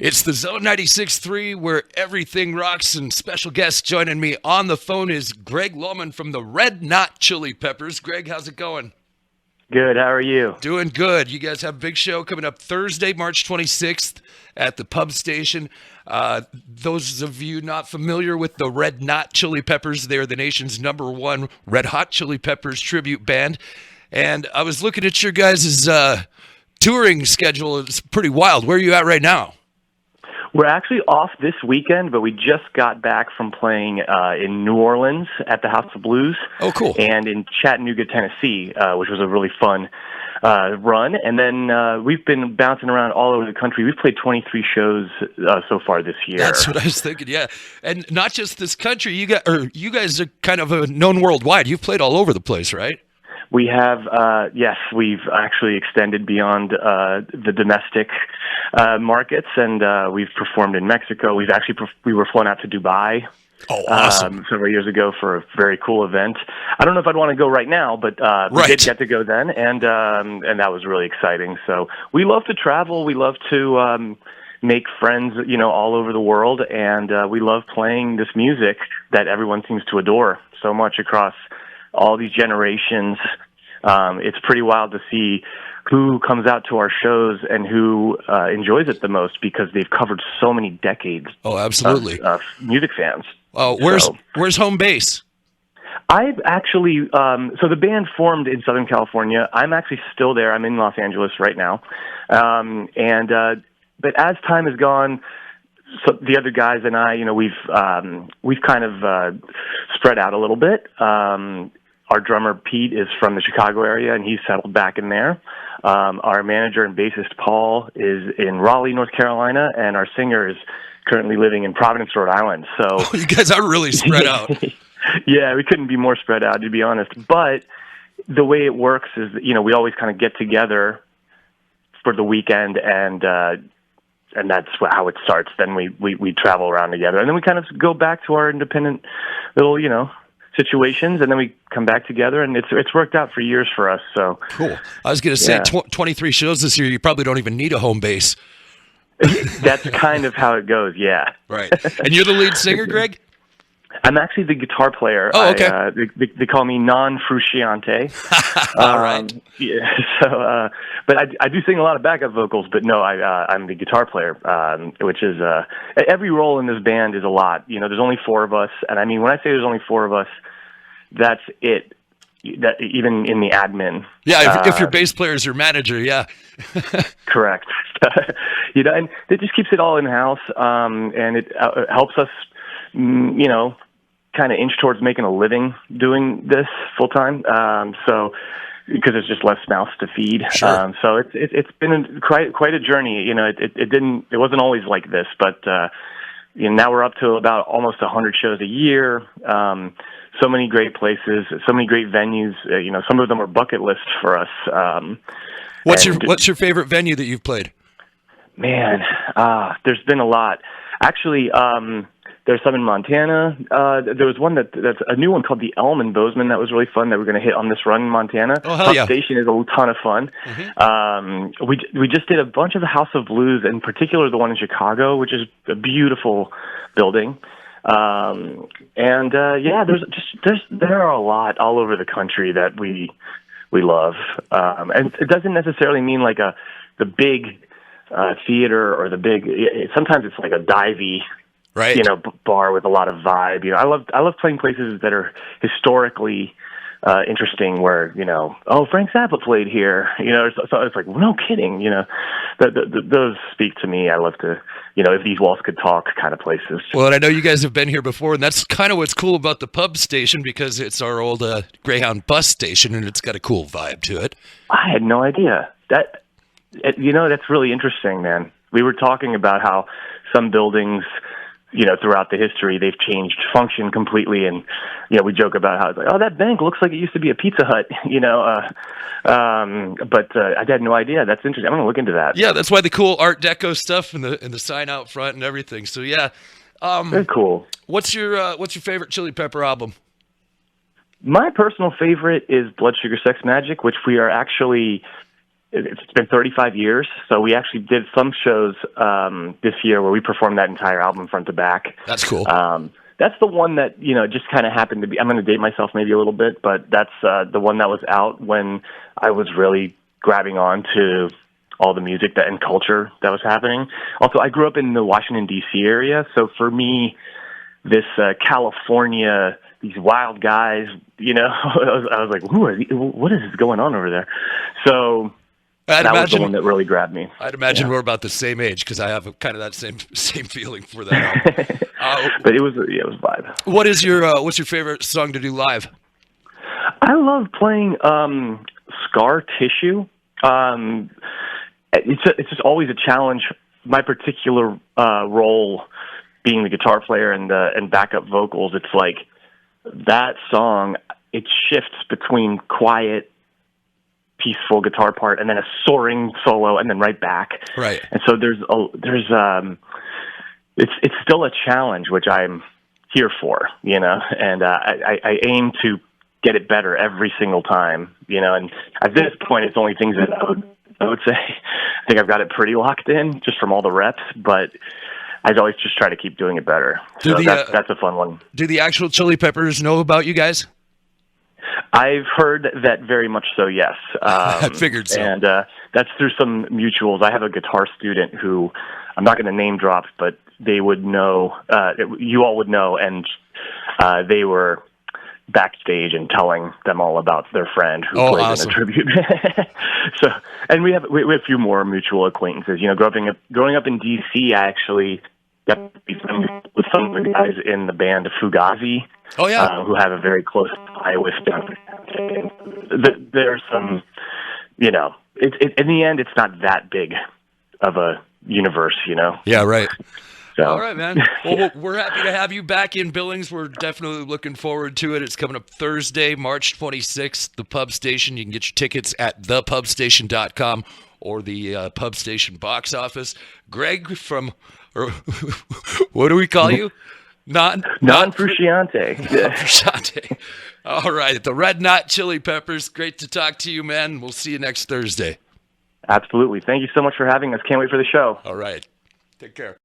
It's the Zone 96.3 where everything rocks, and special guest joining me on the phone is Greg Lohman from the Red Knot Chili Peppers. Greg, how's it going? Good. How are you? Doing good. You guys have a big show coming up Thursday, March 26th at the Pub Station. Those of you not familiar with the Red Knot Chili Peppers, they're the nation's #1 Red Hot Chili Peppers tribute band. And I was looking at your guys' touring schedule. It's pretty wild. Where are you at right now? We're actually off this weekend, but we just got back from playing in New Orleans at the House of Blues. Oh, cool. And in Chattanooga, Tennessee, which was a really fun run. And then we've been bouncing around all over the country. We've played 23 shows so far this year. That's what I was thinking, yeah. And not just this country. You guys are kind of known worldwide. You've played all over the place, right? We have, yes, we've actually extended beyond the domestic markets, and we've performed in Mexico. We were flown out to Dubai. Oh, awesome. Several years ago for a very cool event. I don't know if I'd want to go right now, but we did get to go then, and that was really exciting. So we love to travel. We love to make friends, all over the world, and we love playing this music that everyone seems to adore so much across all these generations. It's pretty wild to see who comes out to our shows and who enjoys it the most, because they've covered so many decades. Oh, absolutely. Of music fans. Oh, where's home base? I've actually, so the band formed in Southern California. I'm actually still there. I'm in Los Angeles right now. But as time has gone, so the other guys and I, we've kind of spread out a little bit. Our drummer, Pete, is from the Chicago area, and he's settled back in there. Our manager and bassist, Paul, is in Raleigh, North Carolina, and our singer is currently living in Providence, Rhode Island. So you guys are really spread out. Yeah, we couldn't be more spread out, to be honest. But the way it works is, we always kind of get together for the weekend, and that's how it starts. Then we travel around together, and then we kind of go back to our independent little, situations, and then we come back together, and it's worked out for years for us. So cool. I was going to say 23 shows this year. You probably don't even need a home base. That's kind of how it goes. Yeah. Right. And you're the lead singer, Greg? I'm actually the guitar player. Oh, okay. They call me non-frusciante. All right. Yeah. So, but I do sing a lot of backup vocals. But no, I'm the guitar player, which is every role in this band is a lot. There's only 4 of us, and I mean, when I say there's only 4 of us, that's it. That even in the admin. Yeah, if your bass player is your manager, yeah. Correct. And it just keeps it all in house, and it helps us, kind of inch towards making a living doing this full time. So because there's just less mouths to feed. Sure. So it's been quite a journey. It wasn't always like this, but now we're up to about almost 100 shows a year. So many great places, so many great venues. Some of them are bucket lists for us. What's your favorite venue that you've played? Man, there's been a lot. Actually, there's some in Montana. There was one that's a new one called the Elm in Bozeman that was really fun that we're going to hit on this run in Montana. Oh, hell yeah. Pub Station is a ton of fun. Mm-hmm. We just did a bunch of the House of Blues, in particular the one in Chicago, which is a beautiful building. There are a lot all over the country that we love, and it doesn't necessarily mean like the big theater or the big. Sometimes it's like a divey, right? Bar with a lot of vibe. I love playing places that are historically interesting, where Frank Zappa played here. So it's like, no kidding. Those speak to me. I love to. If these walls could talk, kind of places. Well, and I know you guys have been here before, and that's kind of what's cool about the Pub Station, because it's our old Greyhound bus station, and it's got a cool vibe to it. I had no idea. That's really interesting, man. We were talking about how some buildings, throughout the history, they've changed function completely, and we joke about how it's like, oh, that bank looks like it used to be a Pizza Hut, but I had no idea. That's interesting. I'm gonna look into that. Yeah, that's why the cool Art Deco stuff and the sign out front and everything. So yeah, very cool. What's your favorite Chili Pepper album? My personal favorite is Blood Sugar Sex Magic, which we are actually it's been 35 years. So we actually did some shows this year where we performed that entire album front to back. That's cool. That's the one that, just kind of happened to be, I'm going to date myself maybe a little bit, but that's the one that was out when I was really grabbing on to all the music and culture that was happening. Also, I grew up in the Washington, D.C. area. So for me, this California, these wild guys, I was like, what is going on over there? So that was the one that really grabbed me. I'd imagine we're about the same age because I have kind of that same feeling for that album. But it was a vibe. What is your what's your favorite song to do live? I love playing Scar Tissue. It's just always a challenge. My particular role, being the guitar player and backup vocals, it's like that song. It shifts between quiet, peaceful guitar part and then a soaring solo and then right back. Right. And so it's still a challenge, which I'm here for, and I aim to get it better every single time, and at this point it's only things that I would say I think I've got it pretty locked in just from all the reps, but I'd always just try to keep doing it better. So that's a fun one. Do the actual Chili Peppers know about you guys? I've heard that very much so, yes. I figured so. And that's through some mutuals. I have a guitar student who, I'm not going to name drop, but they would know, you all would know, and they were backstage and telling them all about their friend who played awesome. In a tribute. So, and we have a few more mutual acquaintances. Growing up in D.C., I actually got to be friends with some of the guys in the band Fugazi. Oh yeah, who have a very close tie with them. There's some, in the end, it's not that big of a universe, Yeah, right. So. All right, man. Well, we're happy to have you back in Billings. We're definitely looking forward to it. It's coming up Thursday, March 26th, the Pub Station. You can get your tickets at thepubstation.com or the Pub Station box office. Greg what do we call you? Non-Frusciante. Non-Frusciante. All right, the Red Knot Chili Peppers. Great to talk to you, man. We'll see you next Thursday. Absolutely. Thank you so much for having us. Can't wait for the show. All right. Take care.